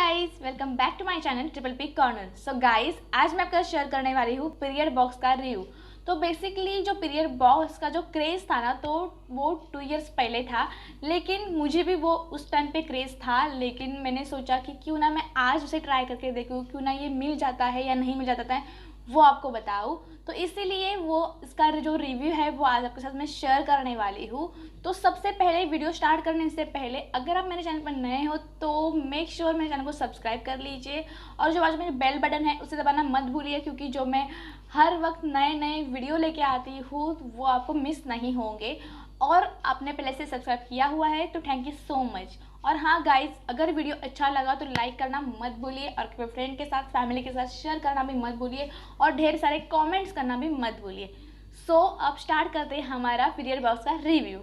Guys, welcome back to my channel triple P corner. So guys, आज मैं आपके साथ शेयर करने वाली हूँ पीरियड बॉक्स का रिव्यू। तो बेसिकली जो पीरियड बॉक्स का जो क्रेज़ था ना, तो वो 2 इयर्स पहले था, लेकिन मुझे भी वो उस टाइम पे क्रेज़ था। लेकिन मैंने सोचा कि क्यों ना मैं आज उसे ट्राई करके देखूँ, क्यों ना ये मिल जाता है या नहीं मिल जाता है वो आपको बताऊँ। तो इसीलिए वो इसका जो रिव्यू है वो आज आपके साथ मैं शेयर करने वाली हूँ। तो सबसे पहले वीडियो स्टार्ट करने से पहले अगर आप मेरे चैनल पर नए हो तो मेक श्योर मेरे चैनल को सब्सक्राइब कर लीजिए, और जो आज में बेल बटन है उसे दबाना मत भूलिए, क्योंकि जो मैं हर वक्त नए नए वीडियो लेके आती हूँ वो आपको मिस नहीं होंगे। और आपने पहले से सब्सक्राइब किया हुआ है तो थैंक यू सो मच। और हाँ गाइज, अगर वीडियो अच्छा लगा तो लाइक करना मत भूलिए, और अपने फ्रेंड के साथ फैमिली के साथ शेयर करना भी मत भूलिए, और ढेर सारे कमेंट्स करना भी मत भूलिए। सो अब स्टार्ट करते हैं हमारा पीरियड बॉक्स का रिव्यू।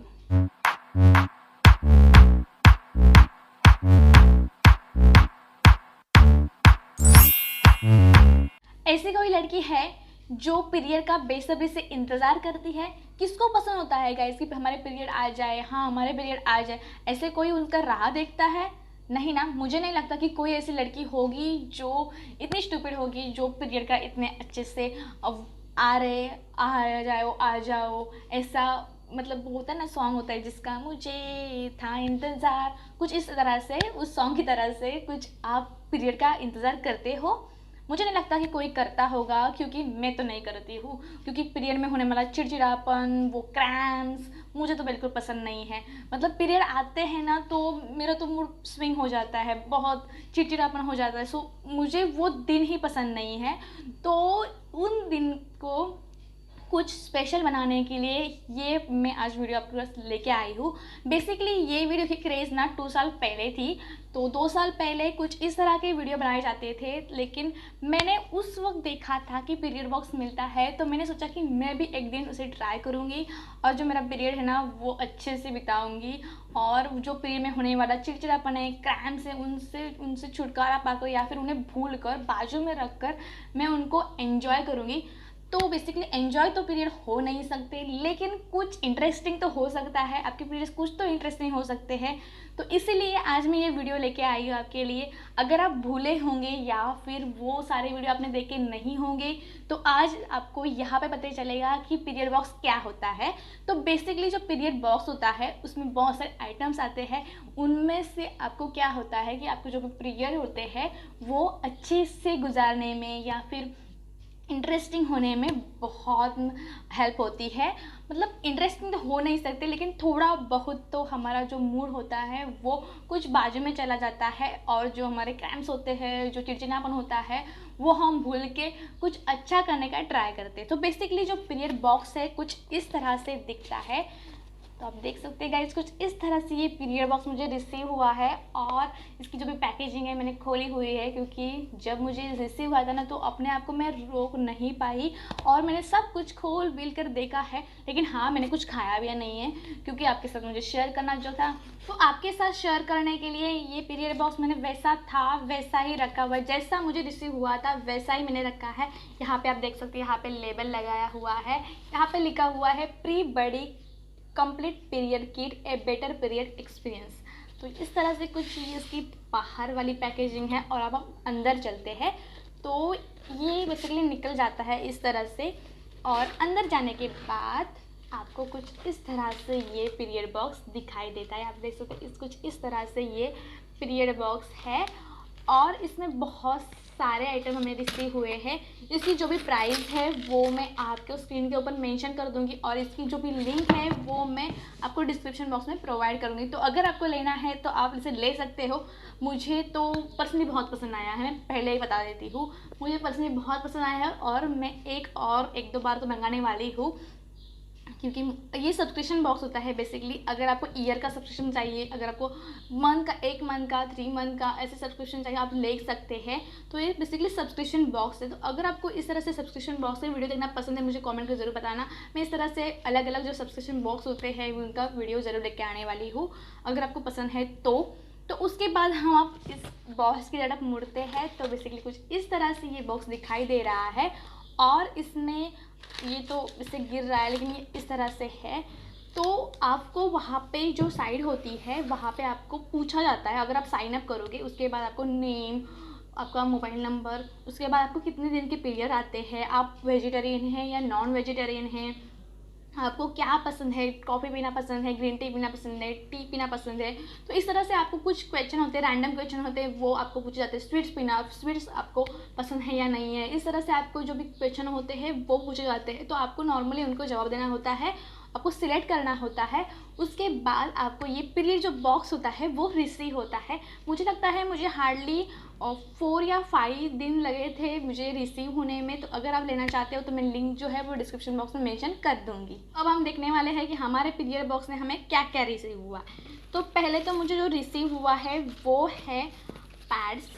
ऐसी कोई लड़की है जो पीरियड का बेसब्री से इंतज़ार करती है? किसको पसंद होता है गाइस कि हमारे पीरियड आ जाए, हाँ हमारे पीरियड आ जाए, ऐसे कोई उनका राह देखता है? नहीं ना, मुझे नहीं लगता कि कोई ऐसी लड़की होगी जो इतनी स्टूपिड होगी, जो पीरियड का इतने अच्छे से अब आ जाओ आ जाओ ऐसा, मतलब होता है ना, सॉन्ग होता है जिसका मुझे था इंतज़ार, कुछ इस तरह से, उस सॉन्ग की तरह से कुछ आप पीरियड का इंतज़ार करते हो? मुझे नहीं लगता कि कोई करता होगा, क्योंकि मैं तो नहीं करती हूँ। क्योंकि पीरियड में होने वाला चिड़चिड़ापन, वो क्रैम्प्स मुझे तो बिल्कुल पसंद नहीं है। मतलब पीरियड आते हैं ना तो मेरा तो मूड स्विंग हो जाता है, बहुत चिड़चिड़ापन हो जाता है। सो मुझे वो दिन ही पसंद नहीं है। तो उन दिन को कुछ स्पेशल बनाने के लिए ये मैं आज वीडियो आपके पास लेके आई हूँ। बेसिकली ये वीडियो की क्रेज़ ना 2 साल पहले थी। तो 2 साल पहले कुछ इस तरह के वीडियो बनाए जाते थे, लेकिन मैंने उस वक्त देखा था कि पीरियड बॉक्स मिलता है, तो मैंने सोचा कि मैं भी एक दिन उसे ट्राई करूँगी, और जो मेरा पीरियड है ना वो अच्छे से बिताऊँगी, और जो पीरियड में होने वाला चिड़चिड़ापन है, क्रैम्प्स है, उनसे उनसे छुटकारा पाकर या फिर उन्हें भूल कर बाजू में रख कर मैं उनको एन्जॉय करूँगी। तो बेसिकली एन्जॉय तो पीरियड हो नहीं सकते, लेकिन कुछ इंटरेस्टिंग तो हो सकता है। आपके पीरियड्स कुछ तो इंटरेस्टिंग हो सकते हैं। तो इसीलिए आज मैं ये वीडियो लेके आई हूँ आपके लिए। अगर आप भूले होंगे या फिर वो सारे वीडियो आपने देखे नहीं होंगे, तो आज आपको यहाँ पे पता चलेगा कि पीरियड बॉक्स क्या होता है। तो बेसिकली जो पीरियड बॉक्स होता है उसमें बहुत सारे आइटम्स आते हैं। उनमें से आपको क्या होता है कि आपको जो भी पीरियड होते हैं वो अच्छे से गुजारने में या फिर इंटरेस्टिंग होने में बहुत हेल्प होती है। मतलब इंटरेस्टिंग तो हो नहीं सकते, लेकिन थोड़ा बहुत तो हमारा जो मूड होता है वो कुछ बाजू में चला जाता है, और जो हमारे क्रैम्प्स होते हैं, जो चिड़चिड़ापन होता है, वो हम भूल के कुछ अच्छा करने का ट्राई करते हैं। तो बेसिकली जो पीरियड बॉक्स है कुछ इस तरह से दिखता है। तो आप देख सकते हैं गाइस, कुछ इस तरह से ये पीरियड बॉक्स मुझे रिसीव हुआ है, और इसकी जो भी पैकेजिंग है मैंने खोली हुई है, क्योंकि जब मुझे रिसीव हुआ था ना तो अपने आप को मैं रोक नहीं पाई, और मैंने सब कुछ खोल बिल कर देखा है। लेकिन हाँ, मैंने कुछ खाया भी नहीं है, क्योंकि आपके साथ मुझे शेयर करना जो था। तो आपके साथ शेयर करने के लिए ये पीरियड बॉक्स मैंने वैसा था वैसा ही रखा हुआ है, जैसा मुझे रिसीव हुआ था वैसा ही मैंने रखा है। यहाँ पे आप देख सकते हैं, यहाँ पे लेबल लगाया हुआ है, यहाँ पे लिखा हुआ है प्री बड़ी complete period kit a better period experience. तो इस तरह से कुछ ये इसकी बाहर वाली पैकेजिंग है। और अब हम अंदर चलते हैं, तो ये बेसिकली निकल जाता है इस तरह से, और अंदर जाने के बाद आपको कुछ इस तरह से ये पीरियड बॉक्स दिखाई देता है। आप देख सकते हैं, कुछ इस तरह से ये पीरियड बॉक्स है, और इसमें बहुत सारे आइटम हमें रिसीव हुए हैं। इसकी जो भी प्राइस है वो मैं आपको स्क्रीन के ऊपर मेंशन कर दूंगी, और इसकी जो भी लिंक है वो मैं आपको डिस्क्रिप्शन बॉक्स में प्रोवाइड करूंगी। तो अगर आपको लेना है तो आप इसे ले सकते हो। मुझे तो पर्सनली बहुत पसंद आया है, मैं पहले ही बता देती हूँ, मुझे पर्सनली बहुत पसंद आया है, और मैं एक दो बार तो मंगाने वाली हूँ, क्योंकि ये सब्सक्रिप्शन बॉक्स होता है। बेसिकली अगर आपको ईयर का सब्सक्रिप्शन चाहिए, अगर आपको मंथ का, 1 मंथ का, 3 मंथ का ऐसे सब्सक्रिप्शन चाहिए, आप ले सकते हैं। तो ये बेसिकली सब्सक्रिप्शन बॉक्स है। तो अगर आपको इस तरह से सब्सक्रिप्शन बॉक्स से वीडियो देखना पसंद है, मुझे कमेंट कर जरूर बताना। मैं इस तरह से अलग अलग जो सब्सक्रिप्शन बॉक्स होते हैं उनका वीडियो ज़रूर लेके आने वाली हूँ, अगर आपको पसंद है तो उसके बाद हम आप इस बॉक्स की तरफ मुड़ते हैं। तो बेसिकली कुछ इस तरह से ये बॉक्स दिखाई दे रहा है, और इसमें ये तो इससे गिर रहा है, लेकिन ये इस तरह से है। तो आपको वहाँ पे जो साइड होती है वहाँ पे आपको पूछा जाता है, अगर आप साइन अप करोगे उसके बाद आपको नेम, आपका मोबाइल नंबर, उसके बाद आपको कितने दिन के पीरियड आते हैं, आप वेजिटेरियन हैं या नॉन वेजिटेरियन हैं, आपको क्या पसंद है, कॉफ़ी पीना पसंद है, ग्रीन टी पीना पसंद है, टी पीना पसंद है। तो इस तरह से आपको कुछ क्वेश्चन होते हैं, रैंडम क्वेश्चन होते हैं, वो आपको पूछे जाते हैं। स्वीट्स आपको पसंद है या नहीं है, इस तरह से आपको जो भी क्वेश्चन होते हैं वो पूछे जाते हैं। तो आपको नॉर्मली उनको जवाब देना होता है, आपको सिलेक्ट करना होता है। उसके बाद आपको ये पीरियड जो बॉक्स होता है वो रिसीव होता है। मुझे लगता है मुझे हार्डली 4 या 5 दिन लगे थे मुझे रिसीव होने में। तो अगर आप लेना चाहते हो तो मैं लिंक जो है वो डिस्क्रिप्शन बॉक्स में मेंशन कर दूँगी। अब हम देखने वाले हैं कि हमारे पीरियड बॉक्स में हमें क्या क्या रिसीव हुआ। तो पहले तो मुझे जो रिसीव हुआ है वो है पैड्स,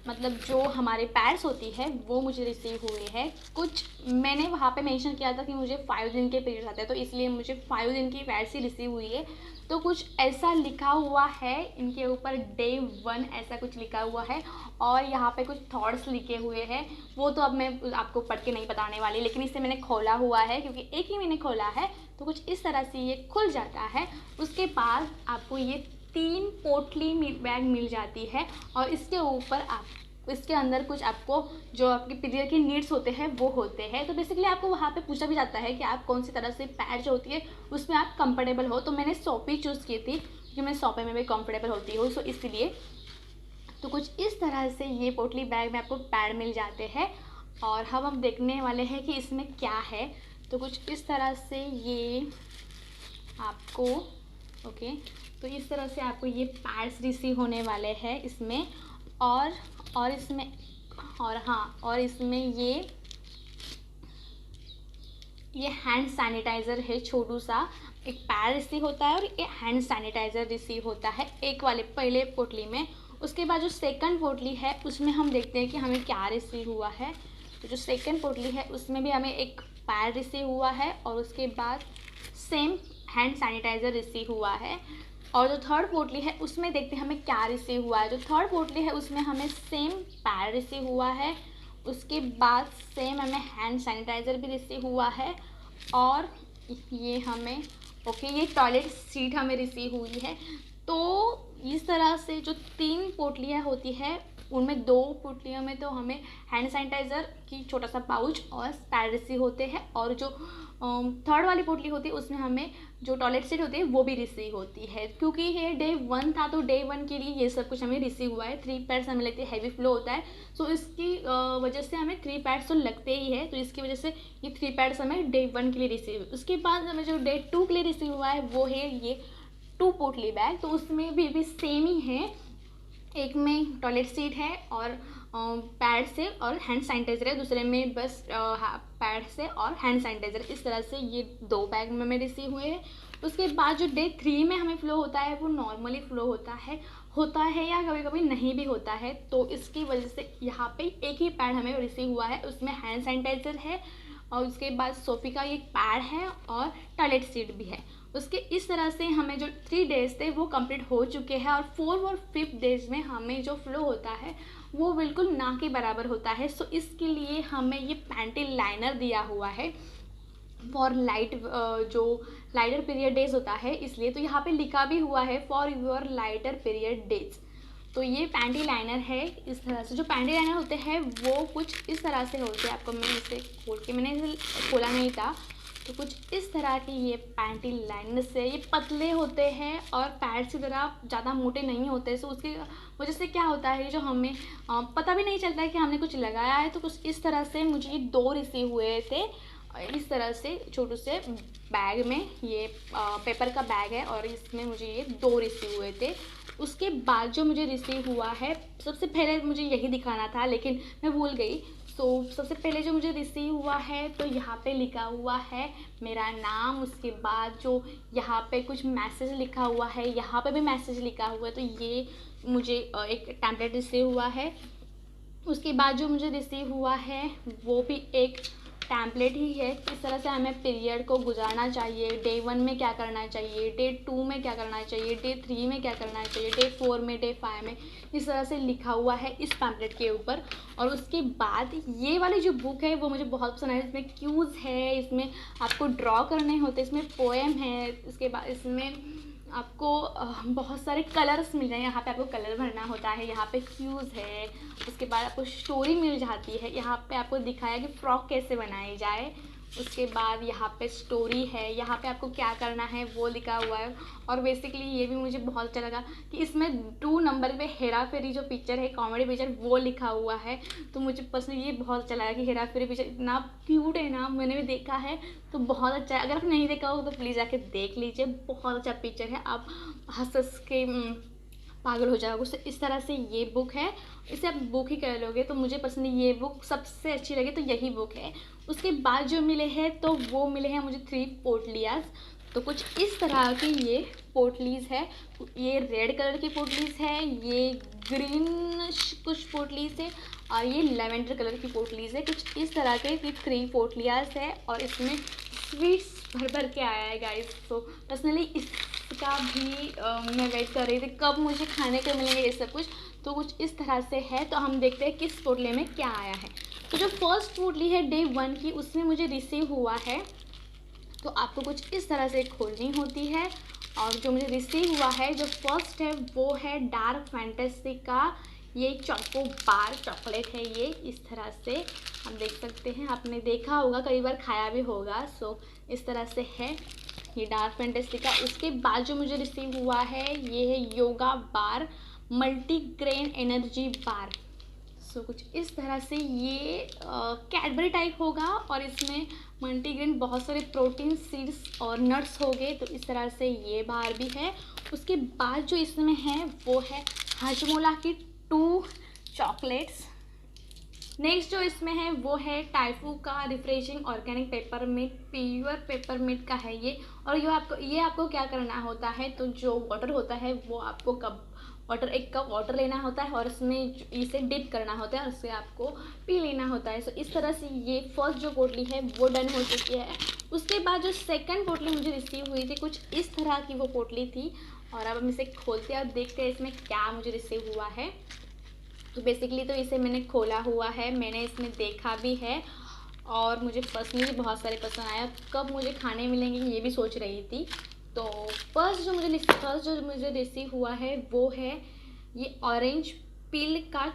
मतलब जो हमारे पैड्स होती है वो मुझे रिसीव हुए हैं। कुछ मैंने वहाँ पे मेंशन किया था कि मुझे 5 दिन के पीरियड आते हैं, तो इसलिए मुझे 5 दिन की पैड्स ही रिसीव हुई है। तो कुछ ऐसा लिखा हुआ है इनके ऊपर, डे 1 ऐसा कुछ लिखा हुआ है, और यहाँ पे कुछ थॉट्स लिखे हुए हैं। वो तो अब मैं आपको पढ़ के नहीं बताने वाली, लेकिन इसे मैंने खोला हुआ है क्योंकि एक ही मैंने खोला है। तो कुछ इस तरह से ये खुल जाता है। उसके बाद आपको ये 3 पोटली बैग मिल जाती है, और इसके ऊपर आप इसके अंदर कुछ आपको जो आपके पीरियड के नीड्स होते हैं वो होते हैं। तो बेसिकली आपको वहाँ पे पूछा भी जाता है कि आप कौन सी तरह से पैड जो होती है उसमें आप कंफर्टेबल हो। तो मैंने सोपी चूज़ की थी क्योंकि मैं सोपे में भी कंफर्टेबल होती हूँ, सो इसलिए। तो कुछ इस तरह से ये पोटली बैग में आपको पैड मिल जाते हैं, और हम देखने वाले हैं कि इसमें क्या है। तो कुछ इस तरह से ये आपको ओके, तो इस तरह से आपको ये पैड्स रिसीव होने वाले हैं इसमें। और इसमें और इसमें ये हैंड सैनिटाइज़र है, छोटू सा एक पैड रिसीव होता है और एक हैंड सैनिटाइज़र रिसीव होता है एक वाले पहले पोटली में। उसके बाद जो सेकंड पोटली है उसमें हम देखते हैं कि हमें क्या रिसीव हुआ है। तो जो सेकंड पोटली है उसमें भी हमें एक पैड रिसीव हुआ है, और उसके बाद सेम हैंड सैनिटाइज़र रिसीव हुआ है। और जो थर्ड पोटली है उसमें देखते हैं हमें क्या रिसीव हुआ है। जो थर्ड पोटली है उसमें हमें सेम पैड रिसीव हुआ है, उसके बाद सेम हमें हैंड सैनिटाइज़र भी रिसीव हुआ है, और ये हमें ये टॉयलेट सीट हमें रिसीव हुई है। तो इस तरह से जो 3 पोटलियाँ होती है उनमें 2 पोटलियों में तो हमें हैंड सैनिटाइज़र की छोटा सा पाउच और पैड रिसीव होते हैं, और जो थर्ड वाली पोटली होती है उसमें हमें जो टॉयलेट सीट होती है वो भी रिसीव होती है। क्योंकि ये डे 1 था तो डे 1 के लिए ये सब कुछ हमें रिसीव हुआ है। 3 पैड्स हमें लगते हैं, हैवी फ्लो होता है, सो इसकी वजह से हमें 3 पैड्स तो लगते ही है। तो इसकी वजह से ये 3 पैड्स हमें डे 1 के लिए रिसीव हुए। उसके बाद हमें जो डे 2 के लिए रिसीव हुआ है वो है ये 2 पोटली बैग। तो उसमें भी सेम ही है, एक में टॉयलेट सीट है और पैड से और हैंड सैनिटाइज़र है, दूसरे में बस पैड से और हैंड सैनिटाइज़र। इस तरह से ये 2 बैग में रिसीव हुए हैं। उसके बाद जो डे 3 में हमें फ़्लो होता है वो नॉर्मली फ़्लो होता है या कभी कभी नहीं भी होता है। तो इसकी वजह से यहाँ पे एक ही पैड हमें रिसीव हुआ है, उसमें हैंड सैनिटाइज़र है, और उसके बाद सोफ़ी का एक पैड है और टॉयलेट सीट भी है। उसके इस तरह से हमें जो 3 डेज़ थे वो कंप्लीट हो चुके हैं, और 4 और 5 डेज़ में हमें जो फ़्लो होता है वो बिल्कुल ना के बराबर होता है। सो इसके लिए हमें ये पैंटी लाइनर दिया हुआ है फॉर जो लाइटर पीरियड डेज होता है, इसलिए। तो यहाँ पे लिखा भी हुआ है for your lighter period days. तो ये पैंटी लाइनर है इस तरह से। जो पैंटी लाइनर होते हैं वो कुछ इस तरह से होते हैं, आपको मैं इसे मैंने इसे खोला नहीं था, तो कुछ इस तरह की ये पैंटी लाइनर से ये पतले होते हैं और पैड्स की तरह ज़्यादा मोटे नहीं होते। सो उसकी वजह से क्या होता है जो हमें पता भी नहीं चलता है कि हमने कुछ लगाया है। तो कुछ इस तरह से मुझे ये 2 रिसीव हुए थे, इस तरह से छोटू से बैग में। ये पेपर का बैग है और इसमें मुझे ये 2 रिसीव हुए थे। उसके बाद जो मुझे रिसीव हुआ है, सबसे पहले मुझे यही दिखाना था लेकिन मैं भूल गई। सबसे पहले जो मुझे रिसीव हुआ है तो यहाँ पे लिखा हुआ है मेरा नाम। उसके बाद जो यहाँ पे कुछ मैसेज लिखा हुआ है, यहाँ पे भी मैसेज लिखा हुआ है, तो ये मुझे एक टेम्पलेट रिसीव हुआ है। उसके बाद जो मुझे रिसीव हुआ है वो भी एक टैम्पलेट ही है किस तरह से हमें पीरियड को गुजारना चाहिए, डे 1 में क्या करना चाहिए, डे 2 में क्या करना चाहिए, डे 3 में क्या करना चाहिए, डे 4 में, डे 5 में, इस तरह से लिखा हुआ है इस पैम्पलेट के ऊपर। और उसके बाद ये वाली जो बुक है वो मुझे बहुत पसंद है। इसमें क्यूज़ है, इसमें आपको ड्रॉ करने होते हैं, इसमें पोएम है, इसके बाद इसमें आपको बहुत सारे कलर्स मिल रहे हैं। यहाँ पे आपको कलर भरना होता है, यहाँ पे क्यूज़ है, उसके बाद आपको स्टोरी मिल जाती है, यहाँ पे आपको दिखाया कि फ्रॉक कैसे बनाई जाए, उसके बाद यहाँ पे स्टोरी है, यहाँ पे आपको क्या करना है वो लिखा हुआ है। और बेसिकली ये भी मुझे बहुत अच्छा लगा कि इसमें 2 नंबर पे हेरा फेरी जो पिक्चर है, कॉमेडी पिक्चर, वो लिखा हुआ है। तो मुझे पर्सनली ये बहुत अच्छा लगा कि हेरा फेरी पिक्चर इतना क्यूट है ना, मैंने भी देखा है तो बहुत अच्छा है। अगर आप नहीं देखा हो तो प्लीज़ जाके देख लीजिए, बहुत अच्छा पिक्चर है, आप हंस हंस के पागल हो जाओगे उससे। इस तरह से ये बुक है, इसे आप बुक ही कह लोगे। तो मुझे पर्सनली ये बुक सबसे अच्छी लगी तो यही बुक है। उसके बाद जो मिले हैं तो वो मिले हैं मुझे 3 पोटलियाज़। तो कुछ इस तरह की ये पोटलीज़ है, ये रेड कलर की पोटलीज़ है, ये ग्रीन कुछ पोटलीज़ है और ये लेवेंडर कलर की पोटलीज़ है। कुछ इस तरह के 3 पोटलियाज़ है और इसमें स्वीट्स भर भर के आया है गाइस। तो पर्सनली इसका भी मैं वेट कर रही थी कब मुझे खाने को मिलेंगे ये सब कुछ। तो कुछ इस तरह से है, तो हम देखते हैं किस पोटली में क्या आया है। तो जो फर्स्ट पोटली है डे 1 की, उसमें मुझे रिसीव हुआ है, तो आपको कुछ इस तरह से खोलनी होती है। और जो मुझे रिसीव हुआ है, जो फर्स्ट है वो है डार्क फैंटेसी का ये चोको बार चॉकलेट है। ये इस तरह से हम देख सकते हैं, आपने देखा होगा, कई बार खाया भी होगा। सो इस तरह से है ये डार्क फैंटेसी का। उसके बाद जो मुझे रिसीव हुआ है ये है योगा बार मल्टीग्रेन एनर्जी बार। सो कुछ इस तरह से ये कैडबरी टाइप होगा और इसमें मल्टीग्रेन बहुत सारे प्रोटीन, सीड्स और नट्स हो गए। तो इस तरह से ये बार भी है। उसके बाद जो इसमें है वो है हाजमोला की 2 चॉकलेट्स। नेक्स्ट जो इसमें है वो है टाइफू का refreshing organic peppermint, pure peppermint का है ये। और ये आपको क्या करना होता है, तो जो वाटर होता है वो आपको एक कप वाटर लेना होता है और उसमें इसे डिप करना होता है और उससे आपको पी लेना होता है। सो इस तरह से ये फर्स्ट जो पोटली है वो डन हो चुकी है। उसके बाद जो सेकंड पोटली मुझे रिसीव हुई थी, कुछ इस तरह की वो पोटली थी। और अब हम इसे खोलते हैं और देखते हैं इसमें क्या मुझे रिसीव हुआ है। तो बेसिकली तो इसे मैंने खोला हुआ है, मैंने इसमें देखा भी है और मुझे पर्सनली बहुत सारे पसंद आया। कब मुझे खाने मिलेंगे ये भी सोच रही थी। तो फर्स्ट जो मुझे रिसीव हुआ है वो है ये ऑरेंज पील का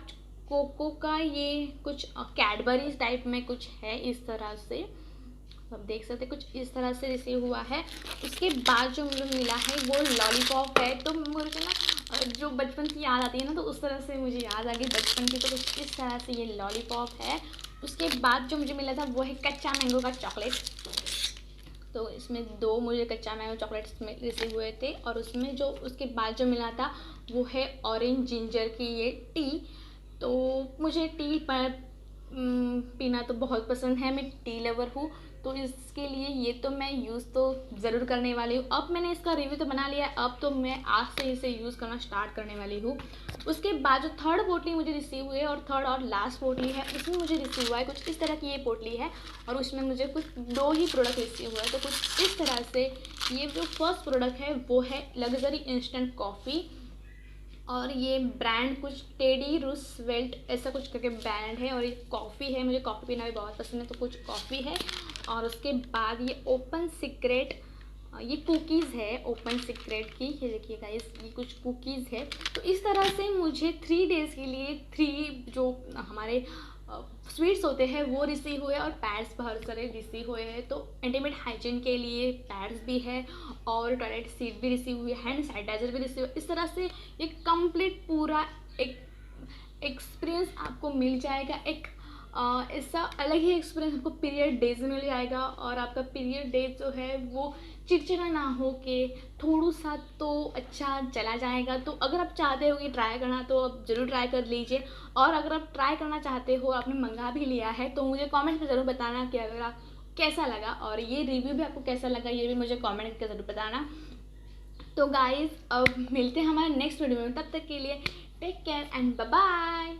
कोको का, ये कुछ कैडबरीज टाइप में कुछ है इस तरह से, आप देख सकते हैं कुछ इस तरह से रिसीव हुआ है। उसके बाद जो मुझे मिला है वो लॉलीपॉप है। तो मुझे ना जो बचपन की याद आती है ना, तो उस तरह से मुझे याद आ गई बचपन की। तो कुछ इस तरह से ये लॉलीपॉप है। उसके बाद जो मुझे मिला था वो है कच्चा मैंगो का चॉकलेट। तो इसमें 2 मुझे कच्चा मैंगो चॉकलेट्स में रिसीव हुए थे। और उसमें जो उसके बाद जो मिला था वो है ऑरेंज जिंजर की ये टी। तो मुझे टी पर पीना तो बहुत पसंद है, मैं टी लवर हूँ। तो इसके लिए ये तो मैं यूज़ तो ज़रूर करने वाली हूँ। अब मैंने इसका रिव्यू तो बना लिया है, अब तो मैं आज से इसे यूज़ करना स्टार्ट करने वाली हूँ। उसके बाद जो थर्ड पोटली मुझे रिसीव हुई है और थर्ड और लास्ट पोटली है, उसमें मुझे रिसीव हुआ है कुछ इस तरह की ये पोटली है। और उसमें मुझे कुछ 2 ही प्रोडक्ट रिसीव हुआ है। तो कुछ इस तरह से ये जो फर्स्ट प्रोडक्ट है वो है लग्जरी इंस्टेंट कॉफ़ी। और ये ब्रांड कुछ टेडी रूसवेल्ट ऐसा कुछ करके ब्रांड है। और ये कॉफ़ी है, मुझे कॉफ़ी पीना भी बहुत पसंद है, तो कुछ कॉफ़ी है। और उसके बाद ये ओपन सीक्रेट, ये कुकीज़ है ओपन सीक्रेट की, ये देखिए गाइस ये कुछ कुकीज़ है। तो इस तरह से मुझे 3 डेज़ के लिए 3 जो हमारे स्वीट्स होते हैं वो रिसीव हुए और पैड्स बहुत सारे रिसीव हुए हैं। तो इंटीमेट हाइजीन के लिए पैड्स भी है और टॉयलेट सीट भी रिसीव हुई है, हैंड सैनिटाइज़र भी रिसीव। इस तरह से एक कंप्लीट पूरा एक एक्सपीरियंस आपको मिल जाएगा। एक ऐसा अलग ही एक्सपीरियंस आपको पीरियड डेज में मिल जाएगा। और आपका पीरियड डेज जो है वो चिड़चिड़ा ना हो के थोड़ा सा तो अच्छा चला जाएगा। तो अगर आप चाहते हो कि ट्राई करना तो आप ज़रूर ट्राई कर लीजिए। और अगर आप ट्राई करना चाहते हो, आपने मंगा भी लिया है, तो मुझे कमेंट में ज़रूर बताना कि अगर आप कैसा लगा और ये रिव्यू भी आपको कैसा लगा, ये भी मुझे कमेंट करके ज़रूर बताना। तो गाइज़ अब मिलते हैं हमारे नेक्स्ट वीडियो में, तब तक के लिए take care and bye bye.